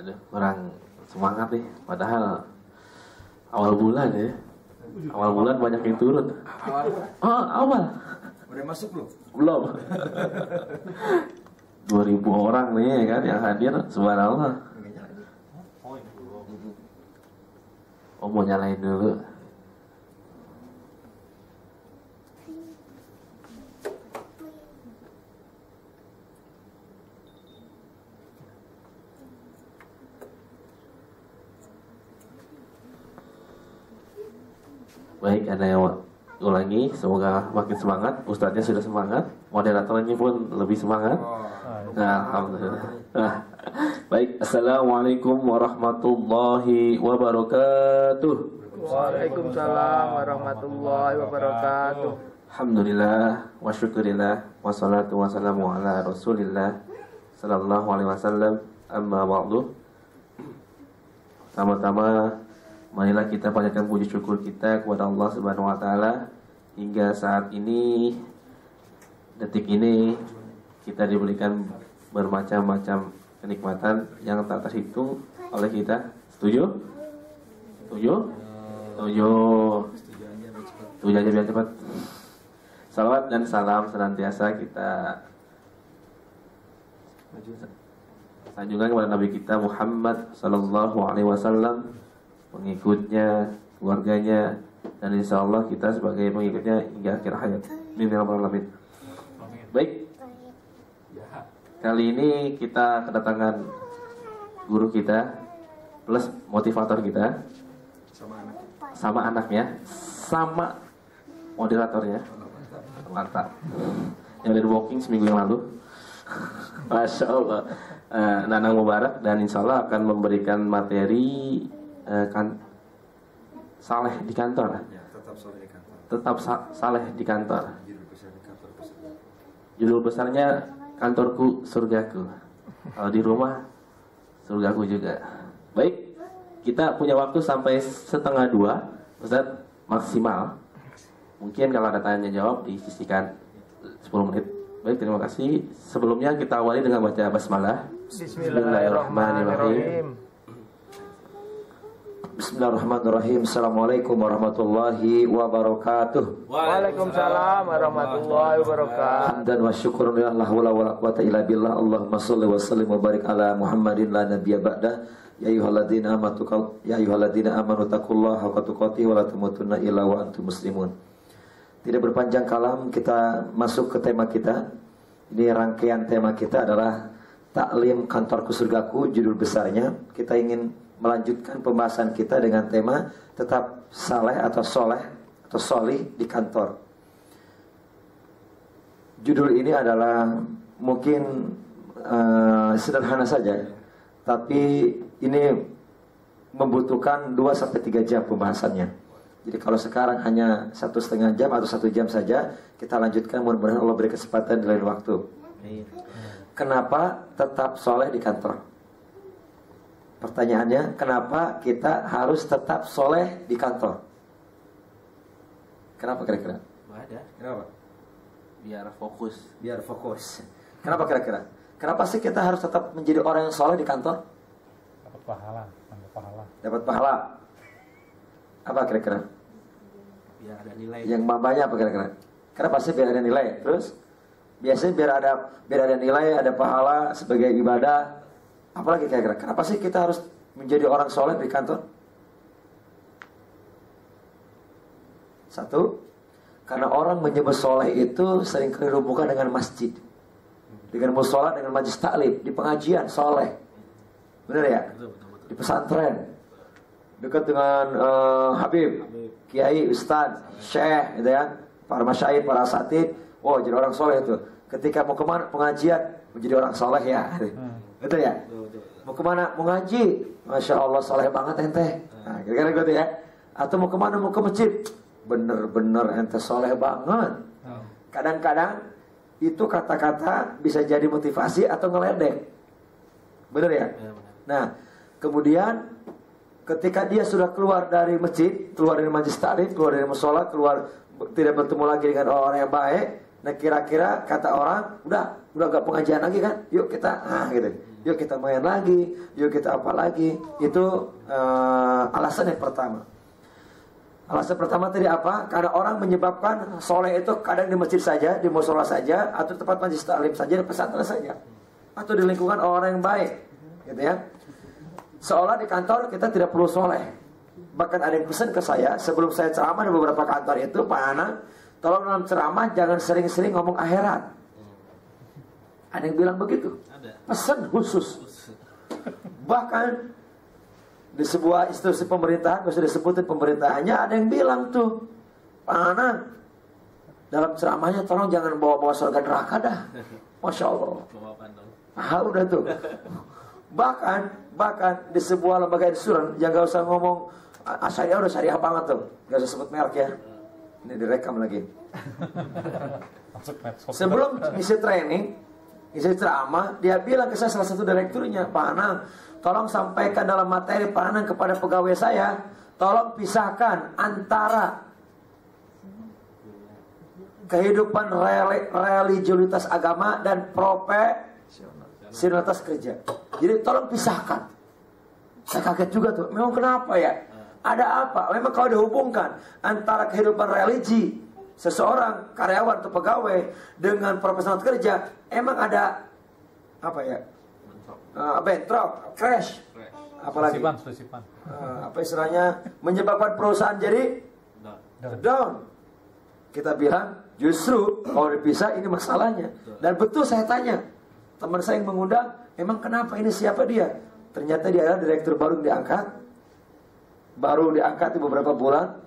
Aduh, kurang semangat nih. Padahal awal bulan ya. Awal bulan banyak yang turun. Oh, awal. Udah masuk belum? Belum. 2000 orang nih kan yang hadir, subhanallah. Oh, mau nyalain dulu. Baik, ada yang ulangi, semoga makin semangat. Ustadznya sudah semangat, moderatornya pun lebih semangat. Nah, alhamdulillah. Nah, baik, assalamualaikum warahmatullahi wabarakatuh. Waalaikumsalam warahmatullahi wabarakatuh. Alhamdulillah wa syukurillah wassalatu wassalamu ala rasulillah sallallahu alaihi wasallam, amma ba'du. Pertama-tama marilah kita panjatkan puji syukur kita kepada Allah Subhanahu wa taala hingga saat ini, detik ini kita diberikan bermacam-macam kenikmatan yang tak terhitung oleh kita. Setuju? Setuju? Setuju. Setuju aja biar cepat. Salawat dan salam senantiasa kita sanjungkan kepada Nabi kita Muhammad sallallahu alaihi wasallam, pengikutnya, keluarganya, dan insya Allah kita sebagai pengikutnya hingga akhir hayat. Amin ya rabbal alamin. Baik, kali ini kita kedatangan guru kita plus motivator kita, sama anaknya, sama moderatornya. Mantap. Yang dari walking seminggu yang lalu. Masya Allah. Nanang Mubarak, dan insya Allah akan memberikan materi saleh di kantor. Ya, tetap saleh di kantor. Tetap saleh di kantor. Judul besarnya kantorku surgaku. Kalau di rumah surgaku juga. Baik, kita punya waktu sampai 1:30, Ustaz, maksimal. Mungkin kalau ada tanya jawab disisihkan 10 menit. Baik, terima kasih. Sebelumnya kita awali dengan baca basmalah. Bismillahirrahmanirrahim. Bismillahirrahmanirrahim. Assalamualaikum warahmatullahi wabarakatuh. Waalaikumsalam warahmatullahi wabarakatuh. Hamdan wa syukurun lillah, la haula wala quwata illa billah. Allahumma shalli wa sallim wa barik ala Muhammadin la nabiyya ba'dah. Ya ayyuhalladzina amanu taqullaha haqqa tuqatih wa la tamutunna illa wa antum muslimun. Tidak berpanjang kalam, kita masuk ke tema kita. Ini rangkaian tema kita adalah Taklim Kantorku Surgaku, judul besarnya. Kita ingin melanjutkan pembahasan kita dengan tema tetap saleh atau soleh atau solih di kantor. Judul ini adalah mungkin sederhana saja, tapi ini membutuhkan 2-3 jam pembahasannya. Jadi kalau sekarang hanya 1,5 jam atau 1 jam saja, kita lanjutkan, mudah-mudahan Allah beri kesempatan di lain waktu. Kenapa tetap soleh di kantor? Pertanyaannya, kenapa kita harus tetap soleh di kantor? Kenapa kira-kira? Ada. Kenapa? Biar fokus. Biar fokus. Kenapa kira-kira? Kenapa sih kita harus tetap menjadi orang yang soleh di kantor? Dapat pahala, Dapat pahala. Apa kira-kira? Biar ada nilai. Yang banyak apa kira-kira? Kenapa sih biar ada nilai? Terus biasanya biar ada nilai, ada pahala sebagai ibadah. Apalagi kira-kira? Kenapa sih kita harus menjadi orang soleh di kantor? Satu, karena orang menyebut soleh itu sering dihubungkan dengan masjid, dengan musola, dengan majlis taklim, di pengajian soleh. Benar ya? Di pesantren, dekat dengan Habib, Kiai, Ustadz, Syekh, gitu ya, para masyayikh, para asatid. Oh, jadi orang soleh itu. Ketika mau kemana pengajian, menjadi orang soleh ya. Betul ya? Mau kemana? Mau ngaji. Masya Allah, soleh banget ente. Nah, kira-kira gitu ya. Atau mau kemana? Mau ke masjid. Bener-bener ente soleh banget. Kadang-kadang itu kata-kata bisa jadi motivasi atau ngeledek. Bener ya? Nah, kemudian ketika dia sudah keluar dari masjid, keluar dari majlis taklim, keluar dari musola, keluar tidak bertemu lagi dengan orang yang baik, nah kira-kira kata orang, udah gak pengajian lagi kan? Yuk kita, gitu. Yuk kita main lagi, yuk kita apa lagi. Itu alasan yang pertama. Alasan pertama tadi apa? Karena orang menyebabkan soleh itu kadang di masjid saja, di musola saja, atau tempat majelis taklim saja, di pesantren saja, atau di lingkungan orang yang baik, gitu ya. Seolah di kantor kita tidak perlu soleh. Bahkan ada yang pesan ke saya sebelum saya ceramah di beberapa kantor itu, Pak Ana, tolong dalam ceramah jangan sering-sering ngomong akhirat. Ada yang bilang begitu. Pesan khusus. Bahkan di sebuah institusi pemerintahan, kalau sudah disebutin pemerintahannya, ada yang bilang tuh, Pak Ana, dalam ceramahnya tolong jangan bawa-bawa surga neraka dah. Masya Allah. Udah tuh. Bahkan di sebuah lembaga insuran yang gak usah ngomong syariah, udah syariah banget tuh, gak usah sebut merek ya. Ini direkam lagi. Sebelum isi training, isi ceramah, dia bilang ke saya, salah satu direkturnya, Pak Anang, tolong sampaikan dalam materi Pak Anang kepada pegawai saya, tolong pisahkan antara kehidupan religiulitas agama dan profesionalitas kerja. Jadi tolong pisahkan. Saya kaget juga tuh. Memang kenapa ya? Ada apa? Memang kalau dihubungkan antara kehidupan religi seseorang karyawan atau pegawai dengan profesional kerja, emang ada apa ya? Bentrok, crash. Apalagi? Apa istilahnya? Menyebabkan perusahaan jadi down. Kita bilang justru kalau dipisah ini masalahnya. Dan betul saya tanya teman saya yang mengundang, emang kenapa ini, siapa dia? Ternyata dia adalah direktur baru yang baru diangkat di beberapa bulan.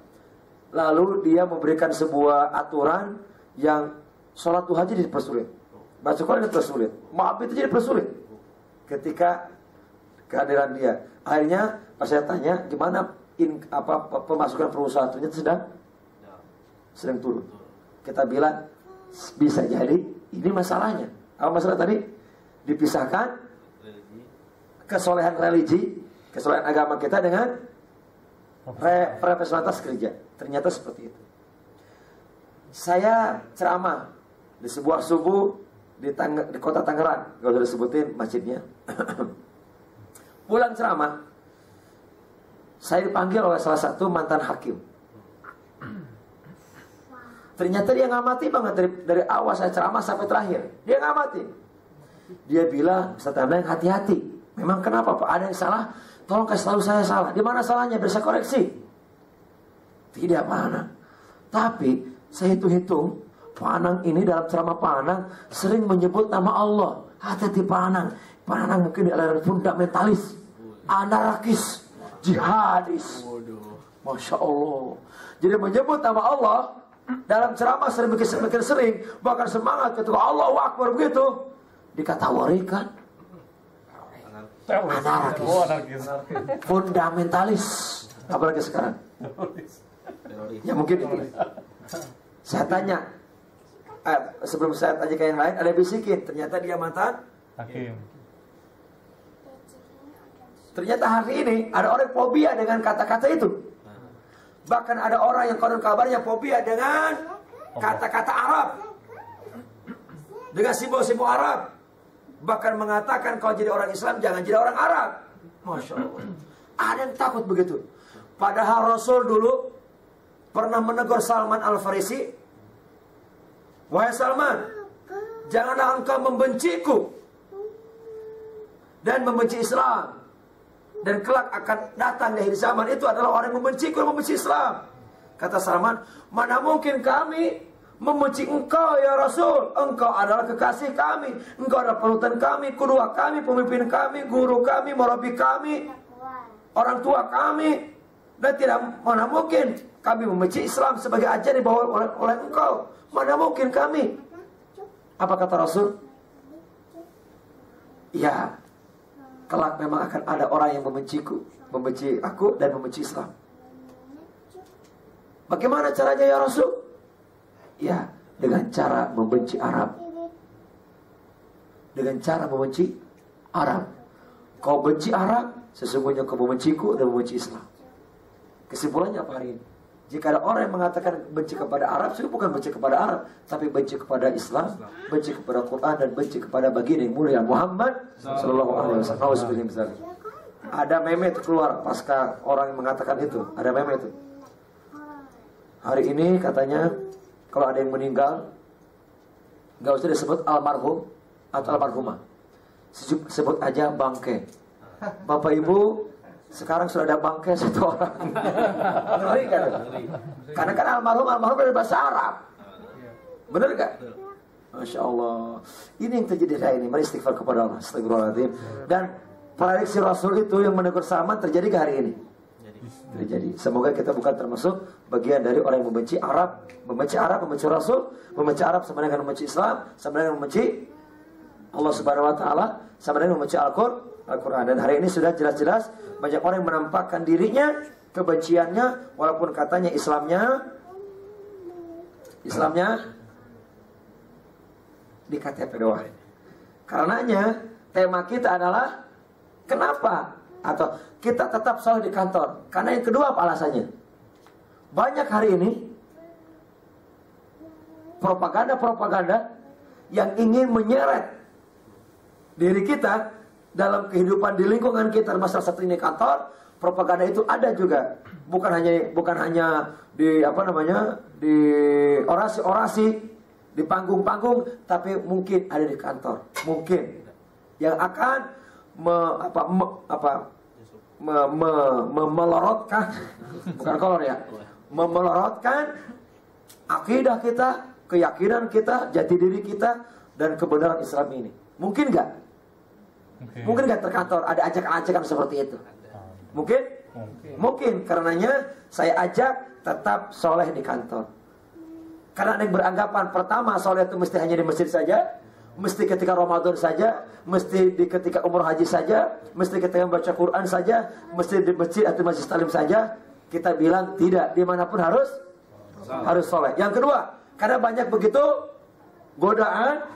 Lalu dia memberikan sebuah aturan yang sholat duha jadi dipersulit, baca Quran dipersulit, maaf itu jadi dipersulit ketika kehadiran dia. Akhirnya pas saya tanya gimana pemasukan perusahaan, ternyata sedang turun. Kita bilang bisa jadi ini masalahnya. Apa masalah tadi? Dipisahkan kesolehan religi, kesolehan agama kita dengan profesionalitas kerja. Ternyata seperti itu. Saya ceramah di sebuah subuh di kota Tangerang, kalau sudah sebutin masjidnya. Pulang ceramah, saya dipanggil oleh salah satu mantan hakim. Ternyata dia ngamati banget dari awal saya ceramah sampai terakhir. Dia ngamati. Dia bilang, Ustaz Abdullah, hati-hati. Memang kenapa Pak? Ada yang salah? Tolong kasih tahu saya salah. Di mana salahnya? Biar saya koreksi. Tidak Pak Anang. Tapi saya hitung-hitung, Pak Anang ini dalam ceramah Pak Anang sering menyebut nama Allah. Hati-hati Pak Anang. Pak Anang mungkin adalah fundamentalis, anarkis, jihadis. Masya Allah. Jadi menyebut nama Allah dalam ceramah sering, bahkan semangat ketika Allahu Akbar begitu dikategorikan anarkis, fundamentalis, apalagi sekarang. Ya mungkin ini. Saya tanya, sebelum saya tanya ke yang lain, ada bisikin, ternyata dia mantan hakim. Ternyata hari ini ada orang fobia dengan kata-kata itu. Bahkan ada orang yang konon kabarnya fobia dengan kata-kata Arab, dengan simbol-simbol Arab. Bahkan mengatakan kalau jadi orang Islam jangan jadi orang Arab. Masya Allah. Ada yang takut begitu. Padahal Rasul dulu pernah menegur Salman Al-Farisi. Wahai Salman, janganlah engkau membenciku dan membenci Islam. Dan kelak akan datang di akhir zaman itu adalah orang yang membenciku dan membenci Islam. Kata Salman, mana mungkin kami membenci engkau ya Rasul. Engkau adalah kekasih kami, engkau adalah panutan kami, kedua kami, pemimpin kami, guru kami, murabi kami, orang tua kami. Dan tidak mana mungkin kami membenci Islam sebagai ajaran dibawa oleh engkau. Mana mungkin kami. Apa kata Rasul? Ya, kelak memang akan ada orang yang membenci aku dan membenci Islam. Bagaimana caranya ya Rasul? Ya, dengan cara membenci Arab. Dengan cara membenci Arab. Kau benci Arab, sesungguhnya kau membenciku dan membenci Islam. Kesimpulannya apa hari ini? Jika ada orang yang mengatakan benci kepada Arab, itu bukan benci kepada Arab, tapi benci kepada Islam, benci kepada Quran, dan benci kepada baginda yang mulia Muhammad sallallahu alaihi wasallam. Ada meme itu keluar pasca orang yang mengatakan itu. Ada meme itu. Hari ini katanya kalau ada yang meninggal, nggak usah disebut almarhum atau almarhumah, sebut aja bangke. Bapak Ibu, sekarang sudah ada bangke satu orang. Ngeri kan? Karena kan almarhum dari bahasa Arab. Benar gak? Masya Allah. Ini yang terjadi hari ini. Mari istighfar kepada Allah. Astagfirullahaladzim. Dan prediksi Rasul itu yang menegur Salman terjadi ke hari ini. Terjadi. Semoga kita bukan termasuk bagian dari orang yang membenci Arab, membenci Rasul, membenci Arab sama dengan membenci Islam, sama dengan membenci Allah Subhanahu Wa Taala, sama dengan membenci Al-Quran. Dan hari ini sudah jelas-jelas banyak orang yang menampakkan dirinya, kebenciannya, walaupun katanya Islamnya di KTP doang. Karenanya tema kita adalah kenapa atau kita tetap selalu di kantor. Karena yang kedua apa alasannya? Banyak hari ini propaganda yang ingin menyeret diri kita dalam kehidupan di lingkungan kita, masalah satu ini kantor. Propaganda itu ada juga, bukan hanya di di orasi-orasi, di panggung-panggung, tapi mungkin ada di kantor, mungkin yang akan memelorotkan, bukan kolor ya, memelorotkan akidah kita, keyakinan kita, jati diri kita, dan kebenaran Islam ini. Mungkin nggak? Mungkin nggak terkantor ada ajakan-ajakan seperti itu? Mungkin? Mungkin. Karenanya saya ajak tetap soleh di kantor. Karena ada yang beranggapan pertama soleh itu mesti hanya di masjid saja, mesti ketika Ramadan saja, mesti ketika umroh haji saja, mesti ketika membaca Quran saja, mesti di masjid atau majlis taklim saja. Kita bilang tidak, dimanapun harus soleh. Yang kedua, karena banyak begitu godaan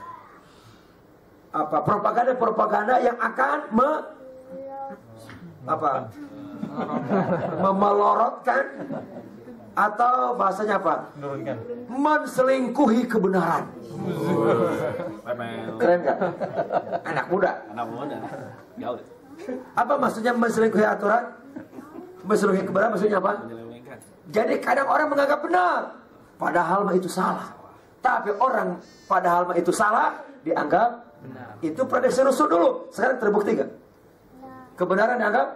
propaganda yang akan memelorotkan atau bahasanya apa? Menselingkuhi kebenaran. Keren gak? Anak muda. Apa maksudnya menselingkuhi aturan? Menselingkuhi kebenaran maksudnya apa? Jadi kadang orang menganggap benar, padahal mah itu salah. Tapi orang padahal mah itu salah dianggap benar. Itu prediksi Rasul dulu. Sekarang terbukti gak? Kebenaran dianggap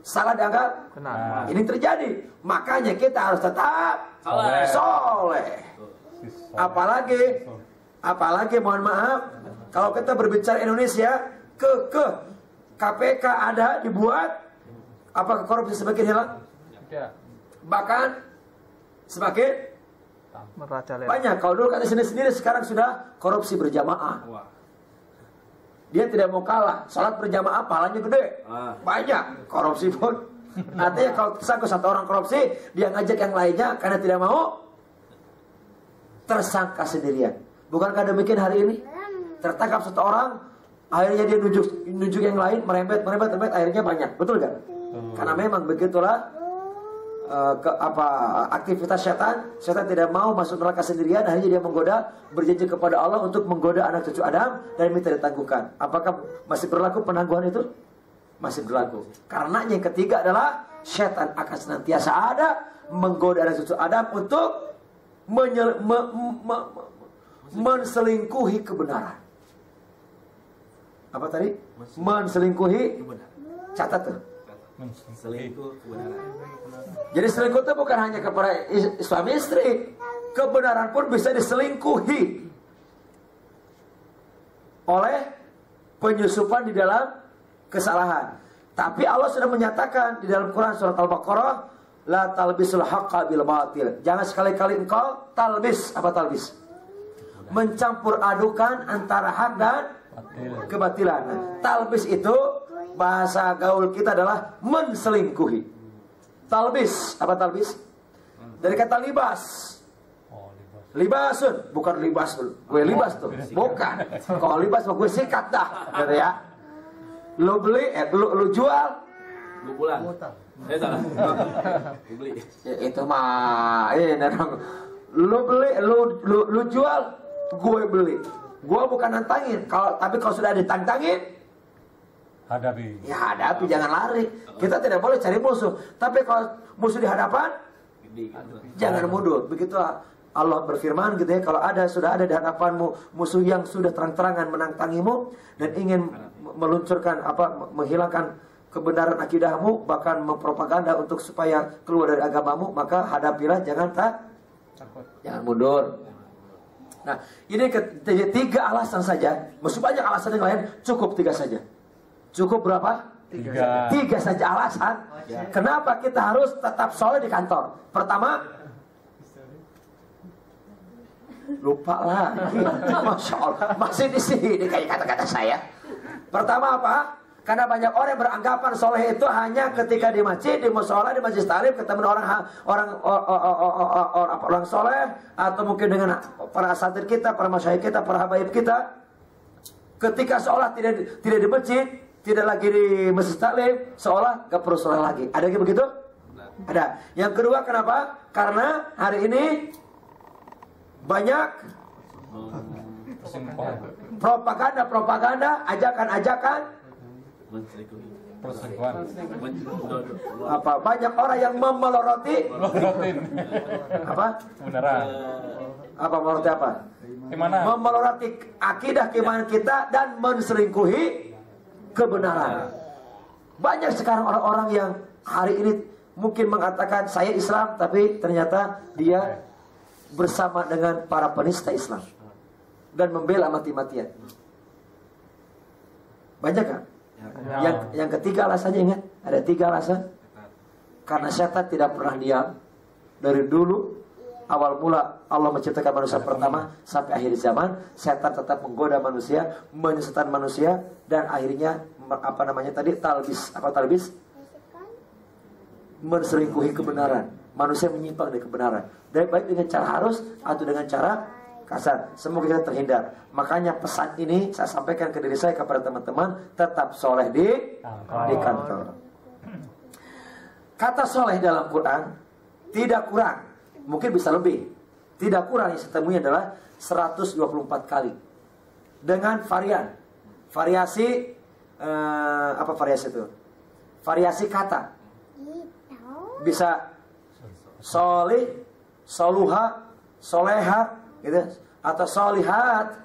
salah dianggap benar. Ini terjadi. Makanya kita harus tetap soleh. Apalagi mohon maaf, kalau kita berbicara Indonesia, KPK ada dibuat, apakah korupsi semakin hilang? Bahkan semakin banyak. Kalau dulu kan di sini sendiri, sekarang sudah korupsi berjamaah. Dia tidak mau kalah, salat berjamaah pahalanya gede, banyak. Korupsi pun artinya kalau satu orang korupsi, dia ngajak yang lainnya karena tidak mau tersangka sendirian. Bukankah demikian hari ini? Tertangkap satu orang, akhirnya dia nunjuk yang lain, merembet, akhirnya banyak. Betul gak? Karena memang begitulah aktivitas setan. Setan tidak mau masuk neraka sendirian, akhirnya dia menggoda, berjanji kepada Allah untuk menggoda anak cucu Adam dan minta ditangguhkan. Apakah masih berlaku penangguhan itu? Masih berlaku. Karena yang ketiga adalah setan akan senantiasa ada menggoda anak cucu Adam untuk menselingkuhi kebenaran. Apa tadi? Menselingkuhi. Catat tuh. Selingkuh kebenaran. Jadi selingkuh itu bukan hanya kepada suami istri, kebenaran pun bisa diselingkuhi oleh penyusupan di dalam kesalahan. Tapi Allah sudah menyatakan di dalam Quran surat Al-Baqarah, la talbisul haqqa bil batil. Jangan sekali-kali engkau talbis. Apa talbis? Mencampur adukan antara hak dan kebatilan. Nah, talbis itu bahasa gaul kita adalah menselingkuhi. Talbis, apa talbis? Dari kata libas. Libasun, bukan libas. Gue libas tuh, bukan. Kalau libas mah gue sikat dah, gitu ya. Lu beli, lu jual, Gue pulang. Salah. Gue beli. Ya, itu mah lu beli, lu jual, gue beli. Gue bukan nantangin. Tapi kalau sudah ditantangin, hadapi. ya hadapi, jangan lari. Kita tidak boleh cari musuh. Tapi kalau musuh di hadapan, jangan mundur. Begitulah Allah berfirman gitu ya. Kalau sudah ada di hadapanmu musuh yang sudah terang-terangan menantangimu dan ingin meluncurkan menghilangkan kebenaran akidahmu, bahkan mempropaganda untuk supaya keluar dari agamamu, maka hadapilah, jangan jangan mundur. Nah, ini 3 alasan saja. Masih banyak alasan yang lain, cukup 3 saja. Cukup berapa? 3 saja alasan. Kenapa kita harus tetap soleh di kantor? Pertama, lupa lagi. Masya Allah, masih di sini kayak kata-kata saya. Pertama apa? Karena banyak orang yang beranggapan soleh itu hanya ketika di masjid, di mushola, di majelis taklim, ketemu orang soleh, atau mungkin dengan para asatidz kita, para masyayikh kita, para habaib kita. Ketika seolah tidak di masjid, tidak lagi di majelis taklim, seolah gak perlu soleh lagi. Ada yang begitu? Ada. Yang kedua kenapa? Karena hari ini banyak propaganda, ajakan-ajakan, banyak orang yang memeloroti kebenaran. Meloroti apa? Gimana? Memeloroti akidah keimanan kita dan menselingkuhi kebenaran. Banyak sekarang orang-orang yang hari ini mungkin mengatakan saya Islam, tapi ternyata dia bersama dengan para penista Islam dan membela mati-matian. Banyak kan? Yang ketiga alasannya, ingat, ada 3 alasan. Karena setan tidak pernah diam. Dari dulu awal mula Allah menciptakan manusia pertama sampai akhir zaman, setan tetap menggoda manusia, menyesatkan manusia, dan akhirnya talbis menselingkuhi kebenaran. Manusia menyimpang dari kebenaran, baik dengan cara halus atau dengan cara kasar. Semoga kita terhindar. Makanya pesan ini saya sampaikan ke diri saya, kepada teman-teman, tetap soleh di kantor. Kata soleh dalam Quran tidak kurang, mungkin bisa lebih. Tidak kurang, yang saya temui adalah 124 kali. Dengan variasi variasi itu? Variasi kata. Bisa solih, soluha, soleha, gitu, atau solihat,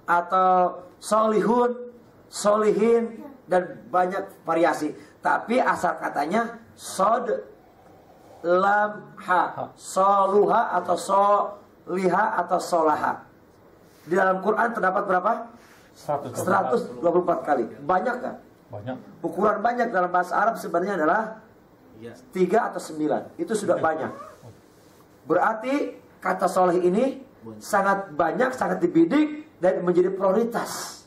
atau solihun, solihin, dan banyak variasi. Tapi asal katanya sod, lam, ha, soluha, atau soliha, atau solaha. Di dalam Quran terdapat berapa? 124 kali. Banyak kan? Banyak. Ukuran banyak dalam bahasa Arab sebenarnya adalah 3 atau 9. Itu sudah banyak. Berarti kata soleh ini sangat banyak, sangat dibidik, dan menjadi prioritas.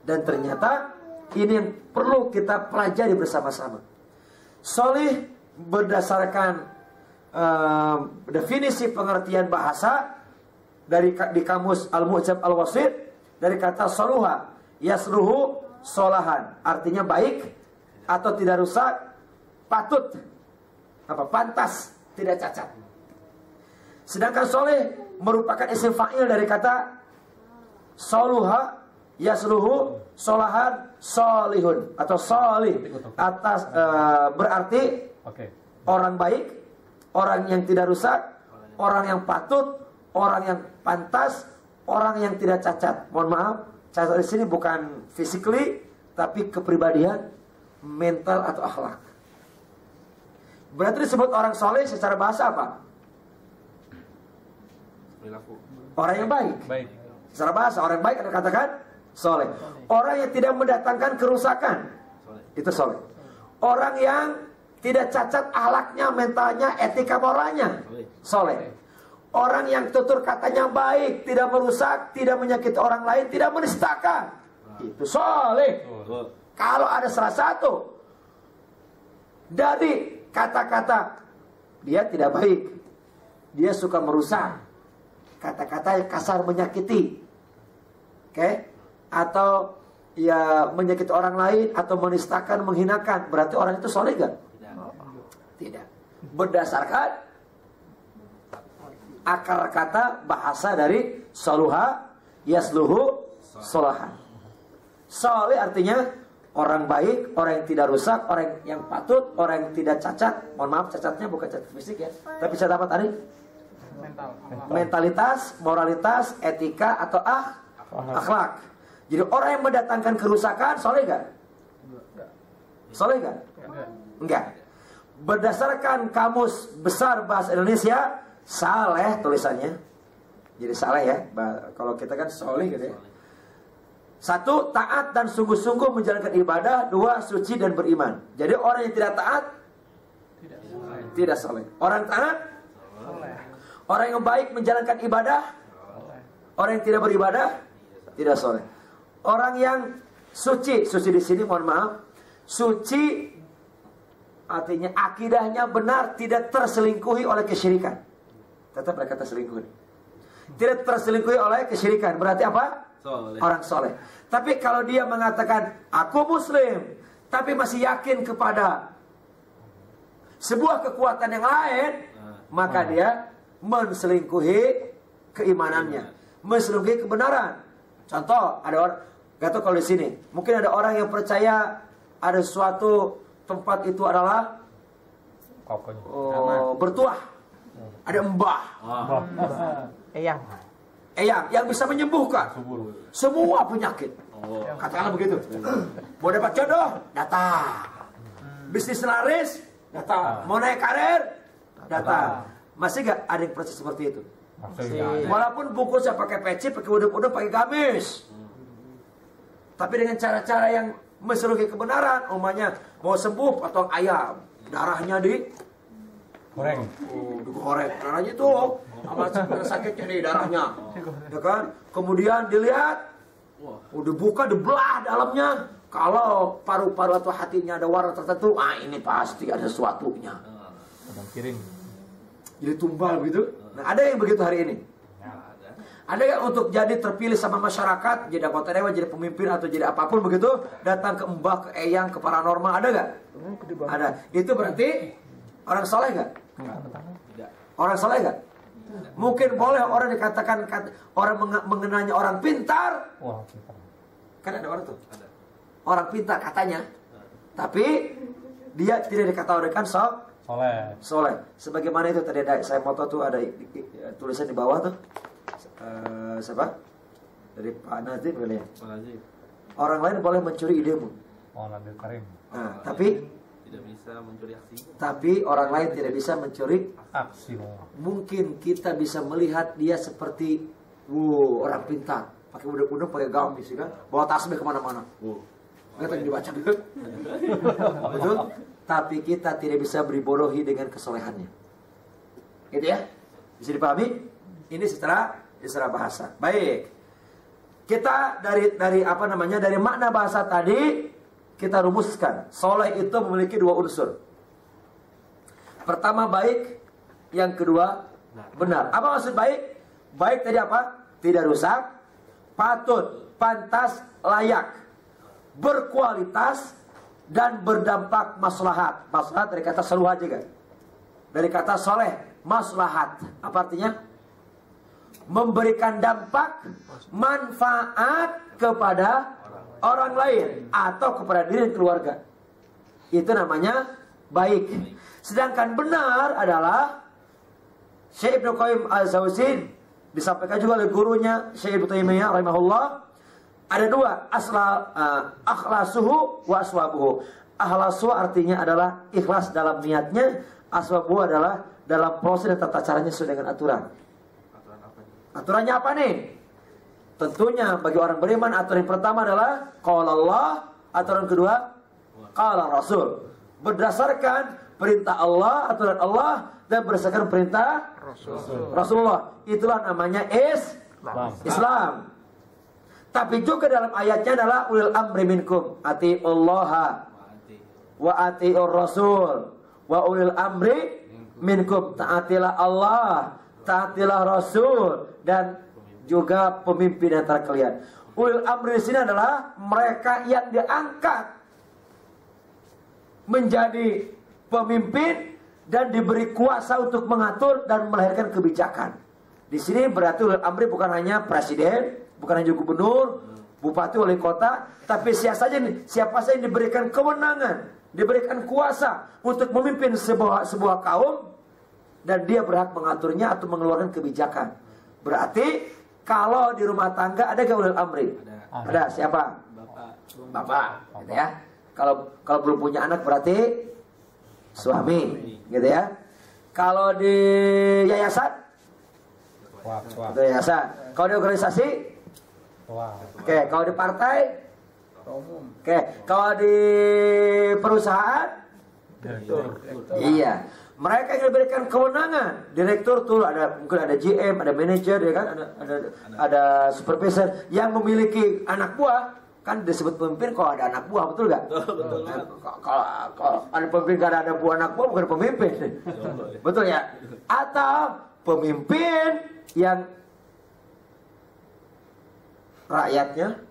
Dan ternyata ini yang perlu kita pelajari bersama-sama. Soleh berdasarkan definisi pengertian bahasa di kamus Al-Mu'jam Al-Wasit, dari kata soluha, yasluhu solahan, artinya baik atau tidak rusak, patut, pantas, tidak cacat. Sedangkan soleh merupakan isim fa'il dari kata soluha, yasluhu, solahan, solihun, atau solih, atas berarti orang baik, orang yang tidak rusak, orang yang patut, orang yang pantas, orang yang tidak cacat. Mohon maaf, cacat di sini bukan physically, tapi kepribadian, mental atau akhlak. Berarti disebut orang soleh secara bahasa apa? Orang yang baik. Secara bahasa orang yang baik ada katakan soleh. Orang yang tidak mendatangkan kerusakan, itu soleh. Orang yang tidak cacat akhlaknya, mentalnya, etika moralnya, soleh. Orang yang tutur katanya baik, tidak merusak, tidak menyakiti orang lain, tidak menistakan, itu soleh. Kalau ada salah satu dari kata-kata dia tidak baik, dia suka merusak, kata-kata yang kasar menyakiti, atau ya menyakiti orang lain atau menistakan, menghinakan, berarti orang itu soleh gak? Tidak. Berdasarkan akar kata bahasa dari soluha yasluhu solahan. Soleh artinya orang baik, orang yang tidak rusak, orang yang patut, orang yang tidak cacat. Mohon maaf, cacatnya bukan cacat fisik ya, tapi cacat apa tadi? Mentalitas, moralitas, etika atau akhlak. Jadi orang yang mendatangkan kerusakan soleh gak? Soleh gak? Enggak. Berdasarkan Kamus Besar Bahasa Indonesia, saleh tulisannya. Jadi saleh ya. Kalau kita kan soleh gitu ya. 1. Taat dan sungguh-sungguh menjalankan ibadah. 2. Suci dan beriman. Jadi orang yang tidak taat tidak soleh. Orang taat, orang yang baik menjalankan ibadah. Orang yang tidak beribadah tidak soleh. Orang yang suci di sini mohon maaf, suci artinya akidahnya benar, tidak terselingkuhi oleh kesyirikan. Tetap mereka terselingkuhi. Tidak terselingkuhi oleh kesyirikan. Berarti apa? Soleh. Orang soleh. Tapi kalau dia mengatakan aku muslim, tapi masih yakin kepada sebuah kekuatan yang lain, maka dia menselingkuhi keimanannya, menselingkuhi kebenaran. Contoh, ada orang, gak tahu kalau di sini, mungkin ada orang yang percaya ada suatu tempat itu adalah bertuah, ada mbah, eyang yang bisa menyembuhkan semua penyakit. Katakanlah begitu. Mau dapat jodoh, datang. Bisnis laris, datang. Mau naik karir, datang. Masih gak ada yang percaya seperti itu? Walaupun bungkusnya pakai peci, pakai uduk-uduk, pakai gamis, tapi dengan cara-cara yang menseruki kebenaran. Umpamanya mau sembuh potong ayam, darahnya digoreng, darahnya itu amat sakitnya nih darahnya, ya kan? Kemudian dilihat, udah buka, dibelah dalamnya. Kalau paru-paru atau hatinya ada warna tertentu, ini pasti ada sesuatunya. Jadi tumbal begitu. Nah, ada yang begitu hari ini. Ada yang untuk jadi terpilih sama masyarakat, jadi anggota dewan, jadi pemimpin atau jadi apapun begitu, datang ke mbah, ke eyang, ke paranormal, ada gak? Ada. Itu berarti orang soleh gak? Orang soleh gak? Mungkin boleh orang dikatakan, orang mengenanya orang pintar. Kan ada orang tuh, orang pintar katanya, tapi dia tidak dikategorikan soleh. Sebagaimana itu tadi ada, saya foto tuh ada tulisan di bawah tuh. Siapa? Dari Pak Nazim kali ya. Orang lain boleh mencuri idemu. Nah, tapi tidak bisa mencuri aksi. Tapi orang lain tidak bisa mencuri aksi. Mungkin kita bisa melihat dia seperti orang pintar, pakai uduk-uduk, pakai gamis, kan? Bawa tasbih kemana-mana. Kita yang dibaca gitu. Betul? Tapi kita tidak bisa beribodohi dengan kesolehannya. Gitu ya? Bisa dipahami? Ini secara bahasa. Baik. Kita dari apa namanya? Dari makna bahasa tadi kita rumuskan. Soleh itu memiliki 2 unsur. Pertama baik, yang kedua benar. Apa maksud baik? Baik tadi apa? Tidak rusak, patut, pantas, layak, berkualitas dan berdampak maslahat. Maslahat dari kata saluha juga. Dari kata soleh, maslahat. Apa artinya? Memberikan dampak, manfaat kepada orang lain atau kepada diri dan keluarga. Itu namanya baik. Sedangkan benar adalah Syekh Ibnu Qayyim Al-Jauzi, disampaikan juga oleh gurunya Syekh Ibnu Taimiyah rahimahullah, ada 2, akhlasuhu wa aswabuhu. Akhlasu artinya adalah ikhlas dalam niatnya, aswabuhu adalah dalam proses dan tata caranya sesuai dengan aturan. Aturannya apa nih? Tentunya bagi orang beriman, aturan yang pertama adalah qala Allah, aturan kedua qala Rasul. Berdasarkan perintah Allah, aturan Allah, dan berdasarkan perintah Rasulullah. Itulah namanya Islam. Tapi juga dalam ayatnya adalah ulil amri minkum, atiullaha wa atiur rasul wa ulil amri minkum. Taatilah Allah, taatilah Rasul, dan juga pemimpin antara kalian. Ulil amri di sini adalah mereka yang diangkat menjadi pemimpin dan diberi kuasa untuk mengatur dan melahirkan kebijakan. Di sini berarti ulil amri bukan hanya presiden, bukan hanya gubernur, bupati, wali kota, tapi siapa saja yang diberikan kewenangan, diberikan kuasa untuk memimpin sebuah kaum dan dia berhak mengaturnya atau mengeluarkan kebijakan. Berarti kalau di rumah tangga ada gak ulil amri? Ada. Siapa? Bapak. Gitu ya. Kalau belum punya anak berarti suami, gitu ya. Kalau di yayasan, itu yayasan. Kalau di organisasi, oke. Kalau di partai, oke. Kalau di perusahaan, iya. Mereka yang diberikan kewenangan, direktur tuh mungkin ada GM, ada manajer, ya kan, ada supervisor yang memiliki anak buah, kan disebut pemimpin kalau ada anak buah, betul nggak? Kalau ada pemimpin gak ada anak buah bukan pemimpin, betul ya? Atau pemimpin yang rakyatnya,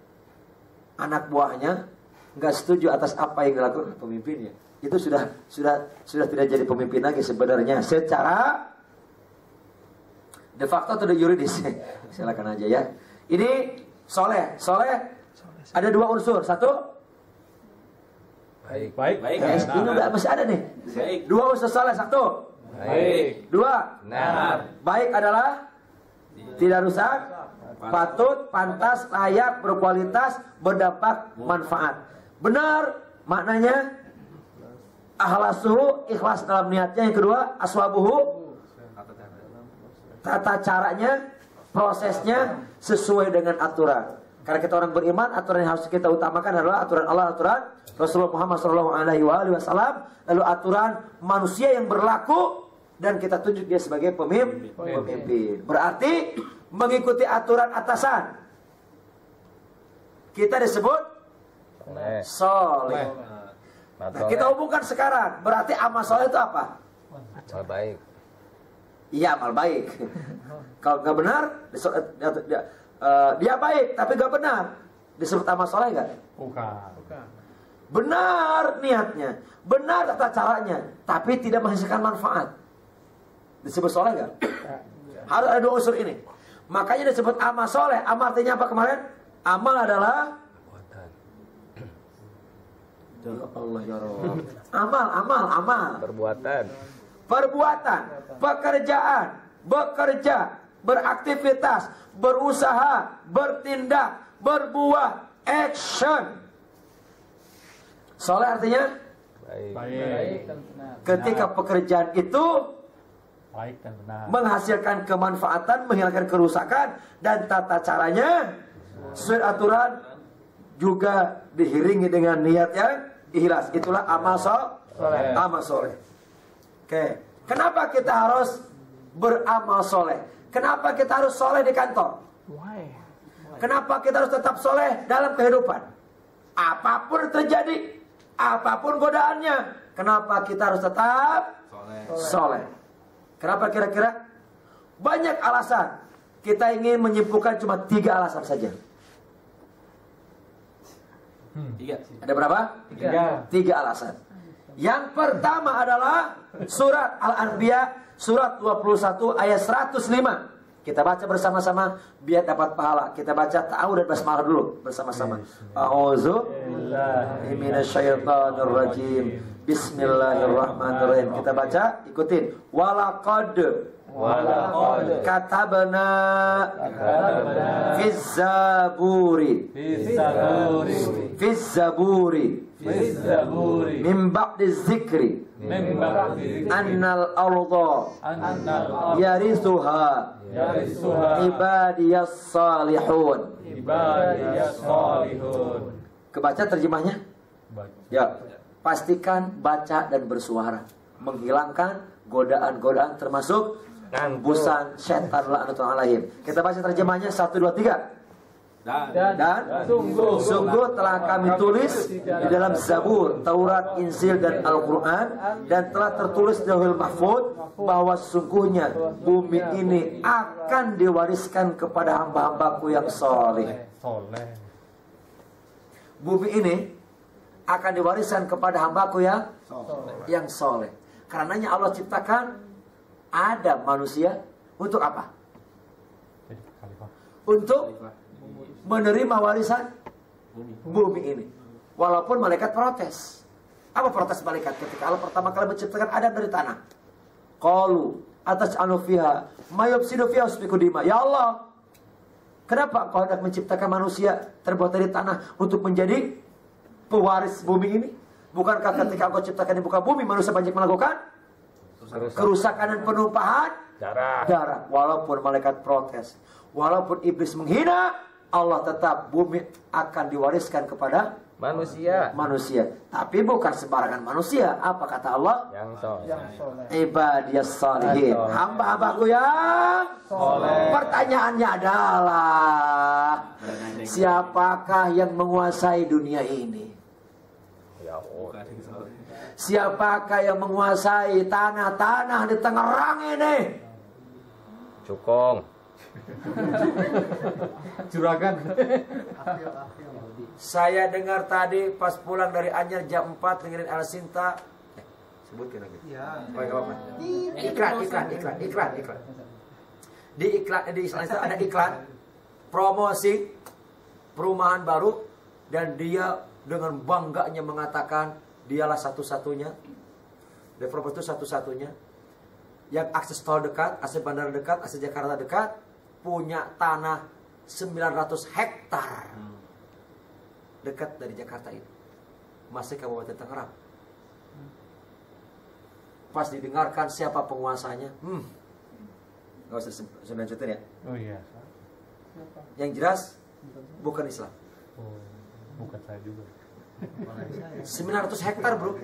anak buahnya nggak setuju atas apa yang dilakukan pemimpinnya. Itu sudah tidak jadi pemimpin lagi sebenarnya secara de facto atau de yuridis. Silakan aja ya. Ini soleh ada dua unsur. Satu baik. Ini udah masih ada nih. Baik. Dua unsur soleh. Satu Baik. Dua baik adalah tidak rusak, patut, pantas, layak, berkualitas, berdampak, manfaat. Benar maknanya akhlasuhu, ikhlas dalam niatnya. Yang kedua, aswabuhu, tata caranya, prosesnya sesuai dengan aturan. Karena kita orang beriman, aturan yang harus kita utamakan adalah aturan Allah, aturan Rasulullah Muhammad SAW, lalu aturan manusia yang berlaku dan kita tunjuk dia sebagai pemimpin. Berarti mengikuti aturan atasan kita disebut soleh. Nah, kita hubungkan sekarang, berarti amal soleh itu apa? Amal baik. Iya, amal baik. Kalau nggak benar, dia baik tapi nggak benar, disebut amal soleh nggak? Bukan. Benar niatnya, benar tata caranya, tapi tidak menghasilkan manfaat, disebut soleh nggak? Harus ada dua unsur ini. Makanya disebut amal soleh. Amal artinya apa kemarin? Amal adalah ya Allah ya Rabb. Amal. Perbuatan, pekerjaan, bekerja, beraktivitas, berusaha, bertindak, berbuat, action. Soleh artinya Baik. ketika pekerjaan itu Baik dan benar. menghasilkan kemanfaatan, menghilangkan kerusakan, dan tata caranya sesuai aturan, juga diiringi dengan niat yang ikhlas. Itulah amal soleh. Amal soleh. Oke. Kenapa kita harus beramal soleh? Kenapa kita harus soleh di kantor? Kenapa kita harus tetap soleh dalam kehidupan? Apapun terjadi, apapun godaannya, kenapa kita harus tetap soleh? Kenapa kira-kira? Banyak alasan. Kita ingin menyimpulkan cuma 3 alasan saja. 3. Ada berapa? 3 alasan. Yang pertama adalah surat Al-Anbiya surat 21 ayat 105. Kita baca bersama-sama biar dapat pahala. Kita baca ta'awudz dan basmalah dulu bersama-sama. A'udzu billahi minasyaitonir rajim. Bismillahirrahmanirrahim. Kita baca, ikutin. Walaqad katabna fiz zaburi min ba'di zikri annal arda yarithuha ibadiyas salihun. Kebaca terjemahnya? Ya. Pastikan baca dan bersuara, menghilangkan godaan-godaan termasuk busan setan laknatullah alaihim. Kita baca terjemahnya 1 2 3. Dan sungguh telah kami tulis di dalam Zabur, Taurat, Injil dan Al-Quran, dan telah tertulis di Lauhul Mahfuz bahwa sesungguhnya bumi ini akan diwariskan kepada hamba-hambaku yang soleh. Soleh. Bumi ini akan diwariskan kepada hambaku yang soleh. Karenanya Allah ciptakan Adam manusia untuk apa? Jadi khalifah. Untuk menerima warisan bumi ini. Walaupun malaikat protes. Apa protes malaikat ketika Allah pertama kali menciptakan Adam dari tanah? Qalu ataj'alu fiha ma yufsidu fiha wasfiku dima. Ya Allah, kenapa Engkau hendak menciptakan manusia terbuat dari tanah untuk menjadi pewaris bumi ini? Bukankah ketika Engkau ciptakan di muka bumi manusia banyak melakukan kerusakan dan penumpahan darah. Walaupun malaikat protes, walaupun iblis menghina, Allah tetap bumi akan diwariskan kepada manusia. Tapi bukan sembarangan manusia. Apa kata Allah? Yang soleh. Ibadiyas salihin, hamba-hambaku yang soleh. Pertanyaannya adalah, siapakah yang menguasai dunia ini? Siapakah yang menguasai tanah-tanah di Tangerang ini? Cukong. Juragan. Saya dengar tadi pas pulang dari Anyer jam 4 dengerin Al Sinta. Sebutkan lagi. Iya. Oh, enggak apa-apa. Iklan. Di Islam itu ada iklan promosi perumahan baru dan dia dengan bangganya mengatakan dialah satu-satunya, developer itu satu-satunya yang akses tol dekat, akses bandara dekat, akses Jakarta dekat, punya tanah 900 hektar dekat dari Jakarta itu, masih Kabupaten Tangerang. Pas didengarkan siapa penguasanya, nggak usah sebutin ya. Oh iya. Yang jelas bukan Islam. Oh, bukan saya juga. 900 hektar bro.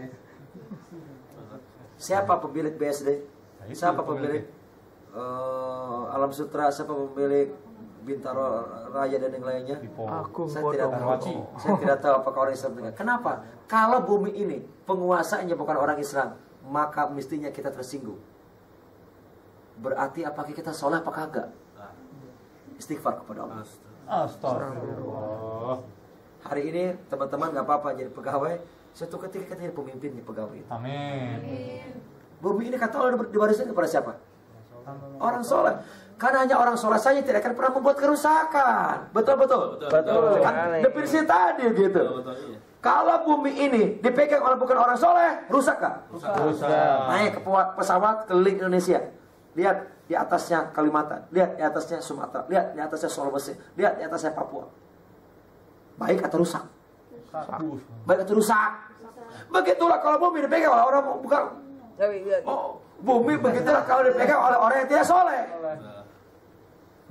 Siapa pemilik BSD? Siapa pemilik Alam Sutra? Siapa pemilik Bintaro Raya dan yang lainnya? Saya tidak tahu apakah orang Islam dengar. Kenapa? Kalau bumi ini penguasanya bukan orang Islam, maka mestinya kita tersinggung. Berarti apakah kita soleh apakah enggak? Istighfar kepada Allah. Astagfirullah. Hari ini teman-teman nggak apa-apa jadi pegawai. Suatu ketika kita jadi pemimpinnya pegawai itu. Amin. Bumi ini kata Allah diwariskan kepada siapa? Orang soleh. Karena hanya orang soleh saja tidak akan pernah membuat kerusakan. Betul. Kan definisi tadi gitu. Kalau bumi ini dipegang oleh bukan orang soleh, rusak kan? Rusak. Naik ke pesawat keliling Indonesia. Lihat di atasnya Kalimantan, lihat di atasnya Sumatera, lihat di atasnya Sulawesi, lihat di atasnya Papua. Baik atau rusak? Baik atau rusak? Begitulah kalau bumi dipegang oleh orang bukan. Bumi begitulah kalau dipegang oleh orang yang tidak soleh.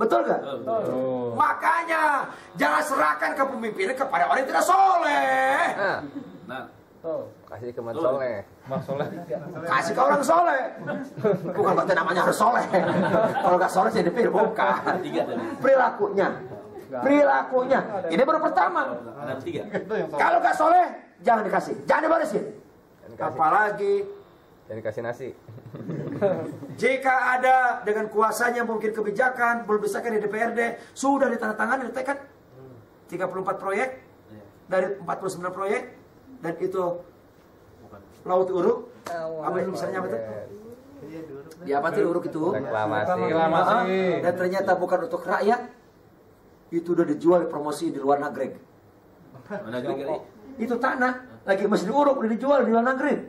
Betul gak? Betul. Makanya jangan serahkan kepemimpinan kepada orang yang tidak soleh. Kasih ke man soleh. Mas Soleh. Kasih ke orang soleh. Bukan berarti namanya harus soleh. Kalau gak soleh jadi dipilih bukan. Perilakunya. Ini baru pertama. Kalau gak soleh jangan dikasih, jangan diwarisin. Apalagi Dan dikasih nasi. jika ada dengan kuasanya mungkin kebijakan belum disahkan di DPRD, sudah ditandatangani ditekad 34 proyek dari 49 proyek, dan itu Laut Uruk. Apa itu misalnya apa itu? Ya apa tuh Uruk itu? Reklamasi. Dan ternyata bukan untuk rakyat. Itu udah dijual promosi di luar negeri. Itu tanah lagi masih diuruk, udah dijual di luar negeri.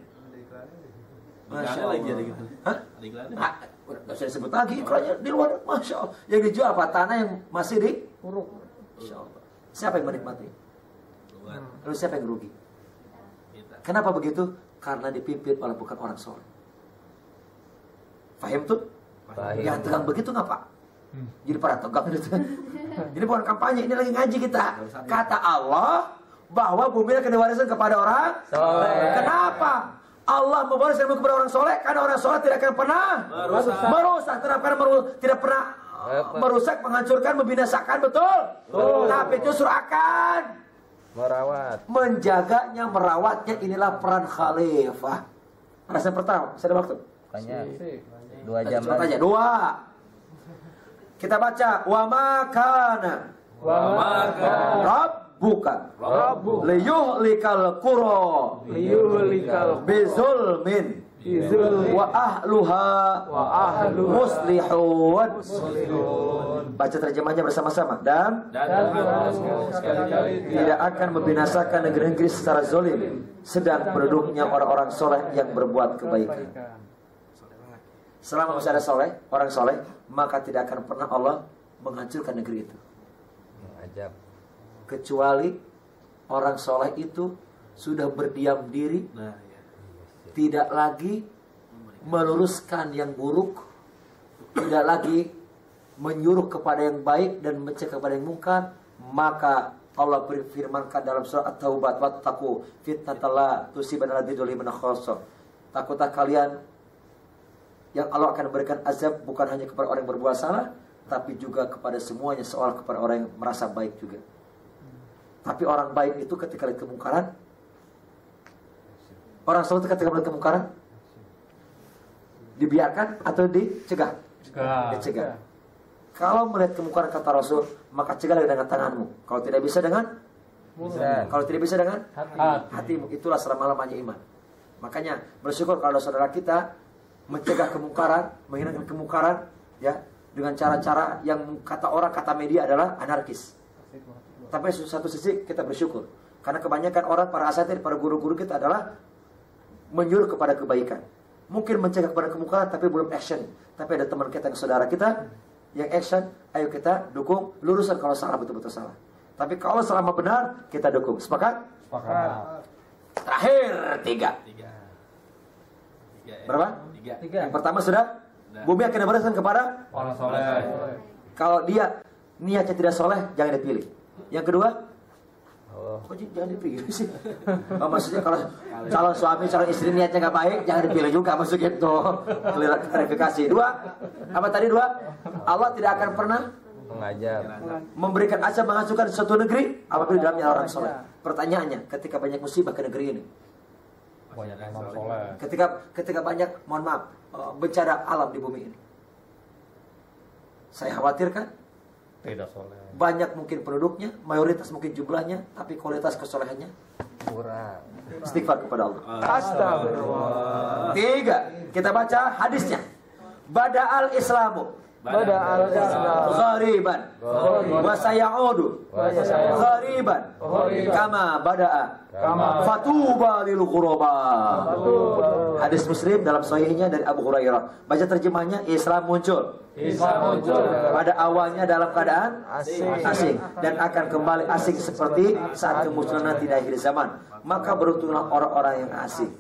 Masya Allah. Gitu. Hah? Nggak usah disebut lagi iklannya di luar. Masya Allah. Yang dijual apa? Tanah yang masih diuruk. Masya Allah. Siapa yang menikmati? Lalu siapa yang rugi? Kenapa begitu? Karena dipimpin oleh bukan orang soleh. Fahim tuh? Yang tegang begitu nggak Pak? Jadi pada tegang gitu. Ini bukan kampanye, ini lagi ngaji kita. Kata Allah bahwa bumi akan diwariskan kepada orang soleh. Kenapa? Allah mewariskan kepada orang soleh karena orang soleh tidak akan pernah merusak, tidak pernah merusak, menghancurkan, membinasakan, betul? Tapi justru akan menjaganya, merawatnya. Inilah peran khalifah. Alasan pertama, saya ada waktu. Banyak. 2 jam lagi. 2. Kita baca wa ma kana wa ma kana rabbuka liyuhlikal qura bizulmin wa ahluha muslihun. Baca terjemahnya bersama-sama. Dan tidak akan membinasakan negeri-negeri secara zalim, sedang penduduknya orang-orang soleh yang berbuat kebaikan. Selama masih ada soleh, orang soleh, maka tidak akan pernah Allah menghancurkan negeri itu. Kecuali orang soleh itu sudah berdiam diri, tidak lagi meluruskan yang buruk, tidak lagi menyuruh kepada yang baik dan mencegah kepada yang mungkar, maka Allah berfirmankan dalam surah At-Taubah, wattaqu fitnatan la tusibanna alladziina zalamu khassah. Takutlah kalian yang Allah akan memberikan azab bukan hanya kepada orang yang berbuat salah, tapi juga kepada semuanya, soal kepada orang yang merasa baik juga. Tapi orang baik itu ketika lihat kemungkaran, orang saleh ketika melihat kemungkaran dibiarkan atau dicegah? Dicegah. Kalau melihat kemungkaran kata Rasul, maka cegahlah dengan tanganmu. Kalau tidak bisa dengan Kalau tidak bisa dengan hatimu. Itulah selama-lamanya iman. Makanya bersyukur kalau saudara kita mencegah kemungkaran, menghilangkan kemungkaran, ya, dengan cara-cara yang kata orang, kata media adalah anarkis. Tapi satu sisi kita bersyukur karena kebanyakan orang, para asatidz, para guru-guru kita adalah menyuruh kepada kebaikan. Mungkin mencegah kepada kemungkaran tapi belum action. Tapi ada teman kita, yang saudara kita yang action, ayo kita dukung, luruskan kalau salah, betul-betul salah. Tapi kalau selama benar, kita dukung. Sepakat? Sepakat. Terakhir tiga. Berapa? Tiga. Yang pertama sudah, bumi akan diberikan kepada Orang soleh. kalau dia niatnya tidak soleh, jangan dipilih. Yang kedua, kok jangan dipilih sih? Oh, maksudnya kalau calon suami, calon istri niatnya nggak baik, jangan dipilih juga, maksudnya itu. Klarifikasi. Dua, apa tadi dua? Allah tidak akan pernah memberikan azab, menghancurkan suatu negeri apabila di dalamnya orang soleh. Pertanyaannya, ketika banyak musibah ke negeri ini, Banyak orang soleh. ketika banyak, mohon maaf, bencana alam di bumi ini, saya khawatirkan Tidak soleh. banyak mungkin penduduknya, mayoritas mungkin jumlahnya, tapi kualitas kesolehannya kurang. Istighfar kepada Allah. Astagfirullah. Tiga, kita baca hadisnya. Bada'al Islamu ghariban wa sayaudu ghariban kama bada'a fatuba lil ghuraba. Hadis Muslim dalam sahihnya dari Abu Hurairah. Baca terjemahnya, Islam muncul pada awalnya dalam keadaan asing dan akan kembali asing seperti saat kemunculan nanti di akhir zaman. Maka beruntunglah orang-orang yang asing.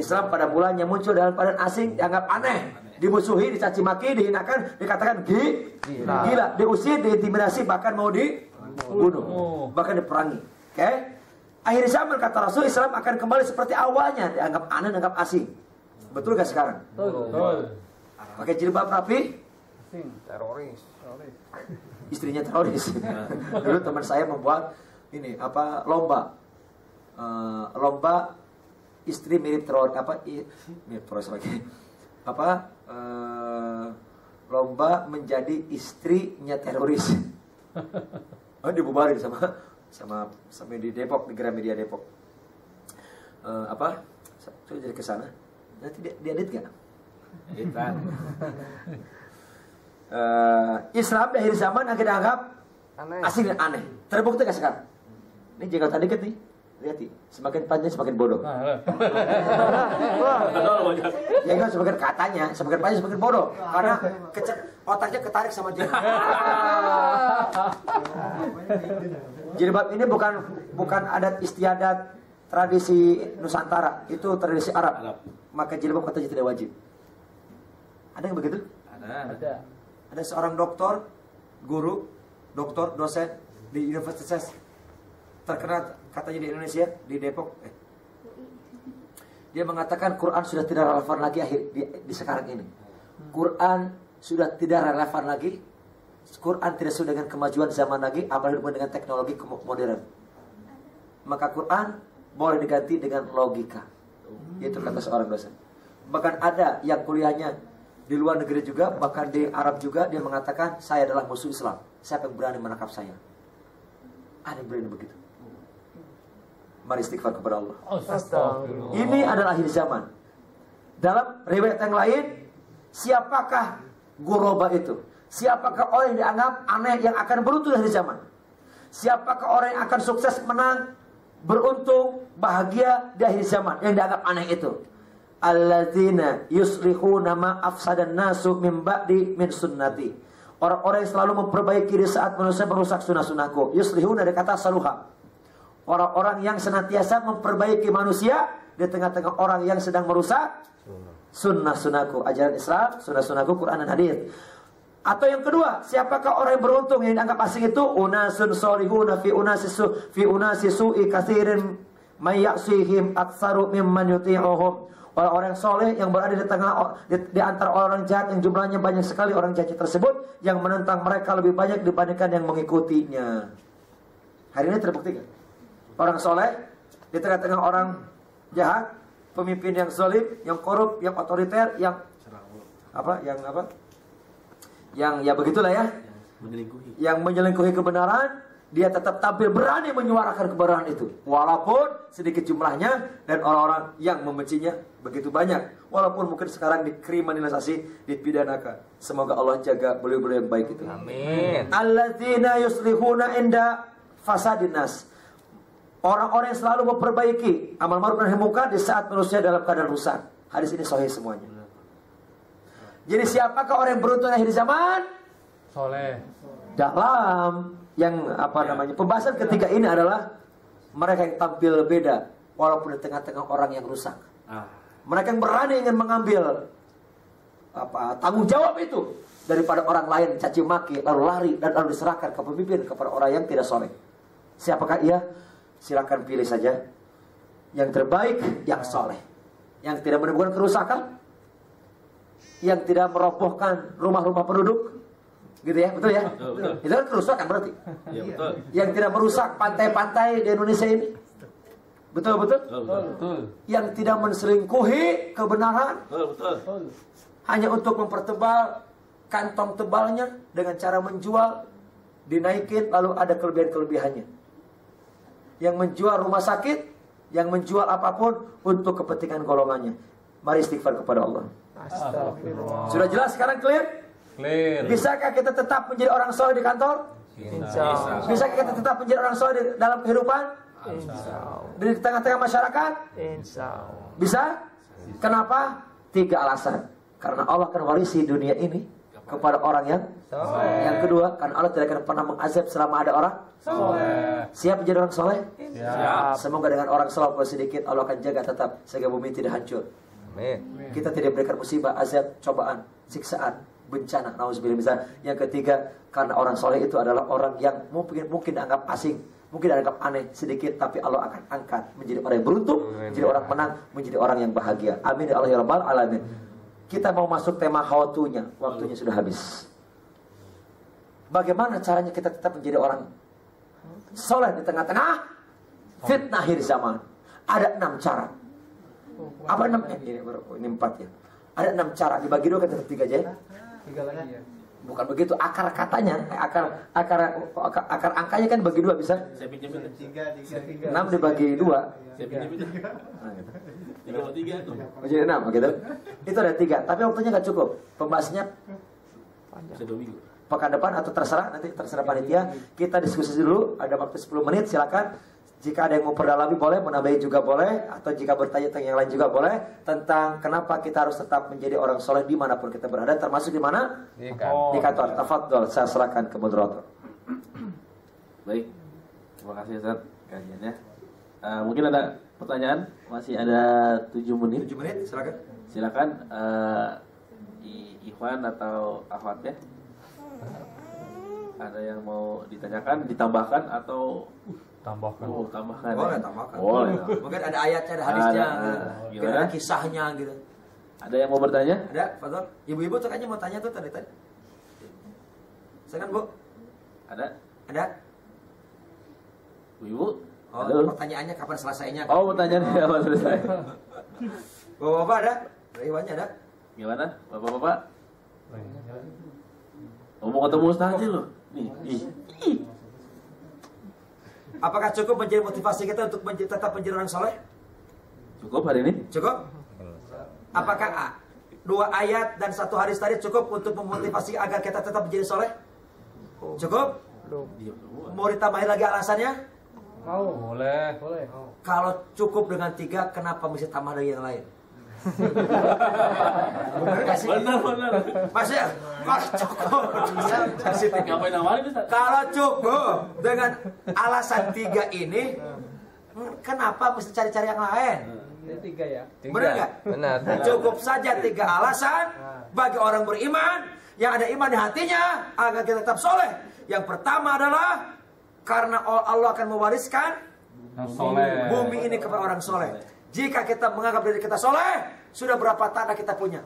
Islam pada mulanya muncul dalam keadaan asing, dianggap aneh, dimusuhi, dicaci maki, dihinakan, dikatakan gila, diusir, diintimidasi, bahkan mau dibunuh, bahkan diperangi. Oke? Akhir zaman kata Rasul, Islam akan kembali seperti awalnya, dianggap aneh, dianggap asing. Betul gak sekarang? Betul. Pakai jilbab rapi, Teroris. istrinya teroris. Dulu teman saya membuat ini lomba istri mirip teroris, mirip teroris lagi. Lomba menjadi istrinya teroris. Oh, dibubarin sama di Depok, di Gramedia Depok. Coba jadi ke sana. Nanti dia edit gak? Islam di akhir zaman akan dianggap asing dan aneh. Terbukti gak sekarang? Ini jenggot tadi nih. Lihat nih, semakin panjang semakin bodoh. Ya kan, semakin katanya, semakin panjang semakin bodoh. Karena otaknya ketarik sama dia. Jilbab ini bukan adat istiadat tradisi Nusantara, itu tradisi Arab. Maka jilbab katanya tidak wajib. Ada yang begitu? Ada seorang doktor, dosen di universitas terkenal katanya di Indonesia, di Depok. Dia mengatakan Quran sudah tidak relevan lagi di sekarang ini. Quran sudah tidak relevan lagi. Quran tidak sesuai dengan kemajuan zaman lagi, apalagi dengan teknologi modern. Maka Quran boleh diganti dengan logika. Itu kata seorang dosen. Bahkan ada yang kuliahnya di luar negeri juga, bahkan di Arab juga, dia mengatakan saya adalah musuh Islam. Siapa yang berani menangkap saya? Ada yang berani begitu. Mari istighfar kepada Allah. Astagfirullah. Ini adalah akhir zaman. Dalam riwayat yang lain, siapakah guroba itu? Siapakah orang yang dianggap aneh yang akan beruntung di akhir zaman? Siapakah orang yang akan sukses, menang, beruntung, bahagia di akhir zaman yang dianggap aneh itu? Alladzina yuslihuna ma afsadan nasu min ba'di min sunnati. Orang-orang yang selalu memperbaiki di saat manusia merusak sunnah-sunnahku. Yuslihuna dari kata saluha. Orang-orang yang senantiasa memperbaiki manusia di tengah-tengah orang yang sedang merusak sunnah-sunnahku. Ajaran Islam, sunnah-sunnahku, Quran dan hadis. Atau yang kedua, siapakah orang yang beruntung yang dianggap asing itu? Unasun solihuna fi unasi su'i kathirin mayyasihim aksaru mimman yuti'uhum. Orang-orang soleh yang berada di tengah di antara orang jahat yang jumlahnya banyak sekali, orang jahat tersebut yang menentang mereka lebih banyak dibandingkan yang mengikutinya. Hari ini terbukti kan? Orang soleh di tengah-tengah orang jahat, pemimpin yang zalim, yang korup, yang otoriter, yang ya begitulah ya, yang menyelingkuhi kebenaran, dia tetap tampil berani menyuarakan kebenaran itu, walaupun sedikit jumlahnya dan orang-orang yang membencinya begitu banyak, walaupun mungkin sekarang dikriminalisasi, dipidanakan. Semoga Allah jaga beliau-beliau yang baik itu. Amin. Alladzina yuslihuna inda fasadin nas. Orang-orang yang selalu memperbaiki amal ma'ruf nahi munkar di saat manusia dalam keadaan rusak. Hadis ini sahih semuanya. Jadi siapakah orang yang beruntung akhir zaman? Soleh. Dalam yang pembahasan ketiga ini adalah mereka yang tampil beda walaupun di tengah-tengah orang yang rusak. Mereka yang berani ingin mengambil tanggung jawab itu daripada orang lain caci maki lalu lari dan lalu diserahkan ke pemimpin, kepada orang yang tidak soleh. Siapakah ia? Silakan pilih saja yang terbaik, yang soleh, yang tidak menimbulkan kerusakan, yang tidak merobohkan rumah-rumah penduduk. Gitu ya, betul ya? Betul. Itu kan kerusakan berarti. Iya betul. Yang tidak merusak pantai-pantai di Indonesia ini. Betul. Betul. Yang tidak menselingkuhi kebenaran Betul. hanya untuk mempertebal kantong tebalnya dengan cara menjual, dinaikin lalu ada kelebihan-kelebihannya. Yang menjual rumah sakit, yang menjual apapun untuk kepentingan golongannya. Mari istighfar kepada Allah. Astagfirullah. Sudah jelas sekarang, clear? Clear. Bisakah kita tetap menjadi orang soleh di kantor? Insyaallah. Bisakah kita tetap menjadi orang soleh dalam kehidupan? Insyaallah. Di tengah-tengah masyarakat? Insyaallah. Bisa? Kenapa? 3 alasan. Karena Allah akan warisi dunia ini kepada orang yang Soleh. Yang kedua, karena Allah tidak akan pernah mengazab selama ada orang Soleh. siap menjadi orang soleh. Siap. Semoga dengan orang soleh sedikit Allah akan jaga tetap sehingga bumi tidak hancur. Amin. Kita tidak berikan musibah, azab, cobaan, siksaan, bencana. Nauzubillah. Misalnya yang ketiga, karena orang soleh itu adalah orang yang mungkin dianggap asing, mungkin dianggap aneh sedikit, tapi Allah akan angkat menjadi orang yang beruntung, menjadi orang menang, menjadi orang yang bahagia. Amin ya Allah ya Rabbal alamin. Kita mau masuk tema how-to-nya, waktunya sudah habis. Bagaimana caranya kita tetap menjadi orang soleh di tengah-tengah fitnah akhir zaman? Ada 6 cara. Apa 6? Ini 4 ya. Ada 6 cara, dibagi 2 kan tetap 3 aja ya? 3 lagi ya. Bukan begitu, akar katanya, akar angkanya kan bagi 2 bisa. Saya pinjam itu. 6 dibagi 2. Saya pinjam itu. Nah, gitu. 3 tuh. Jadi 6 gitu. Itu ada 3, tapi waktunya nggak cukup. Pembahasannya Bisa 2 minggu. pekan depan atau terserah, nanti terserah panitia. Kita diskusi dulu, ada waktu 10 menit, silakan. Jika ada yang mau perdalami boleh, menambahi juga boleh, atau jika bertanya tentang yang lain juga boleh, tentang kenapa kita harus tetap menjadi orang soleh dimanapun kita berada, termasuk di mana? Di kantor. Di kantor. Tafadhol, saya serahkan ke moderator. Baik. Terima kasih Ustaz kajiannya. Mungkin ada pertanyaan? Masih ada 7 menit. 7 menit, silakan. Silakan Ikhwan atau Ahwat ya. Ada yang mau ditanyakan, ditambahkan atau Tambahkan. tambahkan. Boleh ya? tambahkan. Boleh. Mungkin ada ayatnya, ada hadisnya, Ada. gitu. Mungkin Gimana? ada kisahnya gitu. Ada yang mau bertanya? Ada, Fadol? Ibu-ibu tuh kayaknya mau tanya tuh tadi. Silakan, Bu. Ada? Ada? Ibu? Oh, Halo? pertanyaannya kapan selesainya? Oh, pertanyaannya apa selesai? Bapak-bapak ada? Iwannya ada? Gimana? Bapak-bapak? Mau ketemu Ustaz aja loh. Nih. Ih. Apakah cukup menjadi motivasi kita untuk tetap menjadi orang soleh? Cukup hari ini? Cukup? Apakah 2 ayat dan 1 hadis tadi cukup untuk memotivasi agar kita tetap menjadi soleh? Cukup? Mau ditambahin lagi alasannya? Mau. Boleh. Kalau cukup dengan 3, kenapa mesti tambah lagi yang lain? Benar gak sih? Benar. Maksudnya, kalau cukup Ngapain awalnya Ustaz? kalau cukup dengan alasan 3 ini, kenapa mesti cari-cari yang lain? Ini 3 ya. Benar nggak? Benar. Cukup saja 3 alasan bagi orang beriman yang ada iman di hatinya agar kita tetap soleh. Yang pertama adalah karena Allah akan mewariskan Soleh. bumi ini kepada orang soleh. Jika kita menganggap diri kita soleh, sudah berapa tanah kita punya?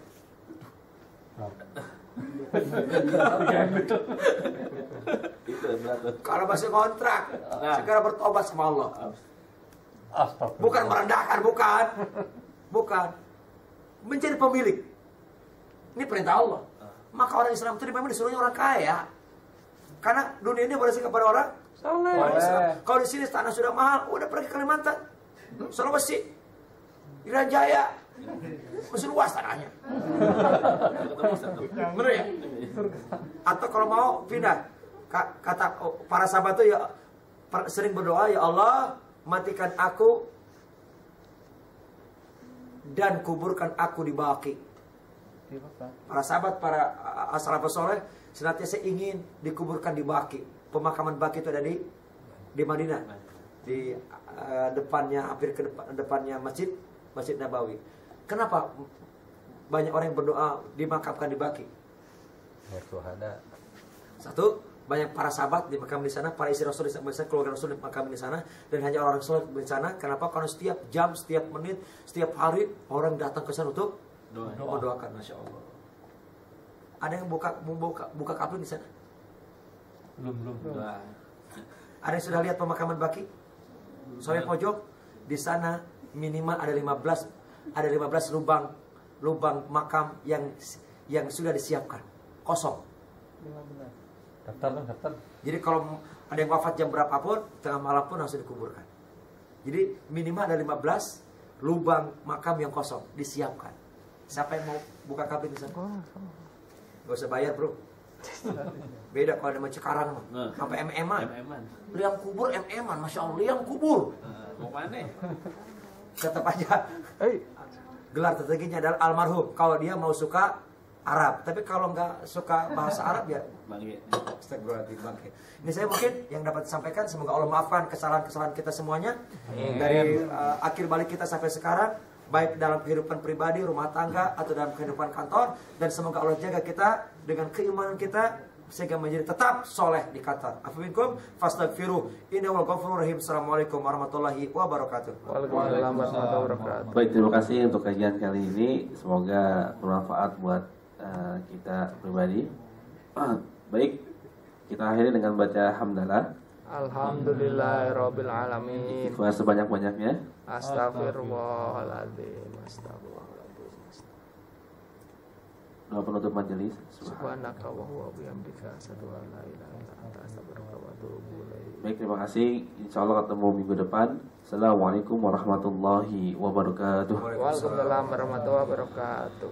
Kalau masih kontrak, segera bertobat sama Allah. Astagfirullah. Bukan merendahkan, bukan. Menjadi pemilik. Ini perintah Allah. Maka orang Islam itu memang disuruhnya orang kaya. Karena dunia ini boleh kepada orang orang Islam. Kalau di sini tanah sudah mahal, udah pergi ke Kalimantan, Sulawesi, Irian Jaya, masih luas tanahnya. Bener ya? Atau kalau mau pindah, kata para sahabat itu ya sering berdoa, ya Allah, matikan aku dan kuburkan aku di Baqi. Para sahabat, para salafus soleh senantiasa ingin dikuburkan di Baqi. Pemakaman Baqi itu ada di Madinah, di depannya, hampir ke depannya Masjid Nabawi. Kenapa banyak orang yang berdoa dimakamkan di Baqi? Satu, banyak para sahabat di makam di sana, para istri Rasul di sana, keluarga Rasul di makam di sana, dan hanya orang Rasul di sana. Kenapa? Karena setiap jam, setiap menit, setiap hari orang datang ke sana untuk mendoakan. Masya Allah. Ada yang buka kabel di sana? Belum. Ada yang sudah lihat pemakaman Baqi? Sampai pojok di sana minimal ada 15 lubang makam yang sudah disiapkan kosong. Daftar. Jadi kalau ada yang wafat jam berapapun, tengah malam pun langsung dikuburkan. Jadi minimal ada 15 lubang makam yang kosong disiapkan. Siapa yang mau buka kabel di sana? Gak usah bayar, bro. Beda kalau ada Cikarang mah. Sampai MM-an. Liang kubur MM-an, Masya Allah, liang kubur. Mau mana? Tetap aja. Gelar tertingginya adalah almarhum. Kalau dia mau suka Arab, tapi kalau nggak suka bahasa Arab ya Astagfirullahaladzim, bangke. Ini saya mungkin yang dapat disampaikan. Semoga Allah maafkan kesalahan-kesalahan kita semuanya. Dari akhir balik kita sampai sekarang, baik dalam kehidupan pribadi, rumah tangga, atau dalam kehidupan kantor. Dan semoga Allah jaga kita dengan keimanan kita sehingga menjadi tetap soleh di Qatar. Afu minkum fastaghfiru innahu ghafurur rahim. Assalamualaikum warahmatullahi wabarakatuh. Waalaikumsalam warahmatullahi wabarakatuh. Baik, terima kasih untuk kajian kali ini. Semoga bermanfaat buat kita pribadi. Baik, kita akhiri dengan baca hamdalah. Alhamdulillahirabbil alamin. Istighfar sebanyak-banyaknya. Astagfirullahaladzim. Astagfirullahaladzim. Doa penutup majelis. Subhanaka wa huwa bihamdika asyhadu an la ilaha illa anta astaghfiruka wa atubu ilaik. Baik, terima kasih. Insyaallah ketemu minggu depan. Assalamualaikum warahmatullahi wabarakatuh. Waalaikumsalam warahmatullahi wabarakatuh.